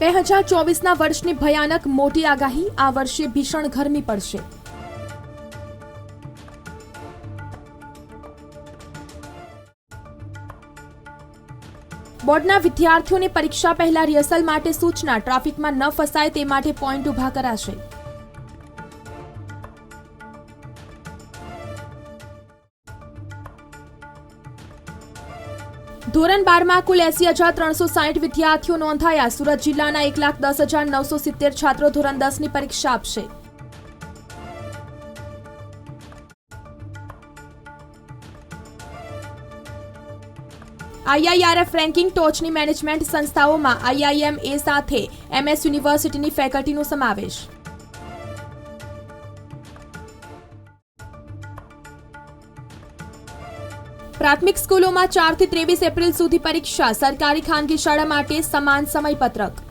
2024ના વર્ષની ભયાનક મોટી આગાહી, આ વર્ષે ભીષણ ગરમી પડશે. બોર્ડના વિદ્યાર્થીઓને પરીક્ષા પહેલા રિહર્સલ માટે સૂચના, ટ્રાફિકમાં ન ફસાય તે માટે પોઈન્ટ ઊભા કરાશે. ધોરણ 12માં કુલ 80,360 વિદ્યાર્થીઓ નોંધાયા. સુરત જિલ્લાના 1,10,970 છાત્રો ધોરણ 10ની પરીક્ષા આપશે. IIRF રેન્કિંગ ટોચની મેનેજમેન્ટ સંસ્થાઓમાં IIMA સાથે MS યુનિવર્સિટીની ફેકલ્ટીનો સમાવેશ. પ્રાથમિક સ્કૂલોમાં 4 થી 23 એપ્રિલ સુધી પરીક્ષા. સરકારી ખાનગી શાળા માટે સમાન સમયપત્રક.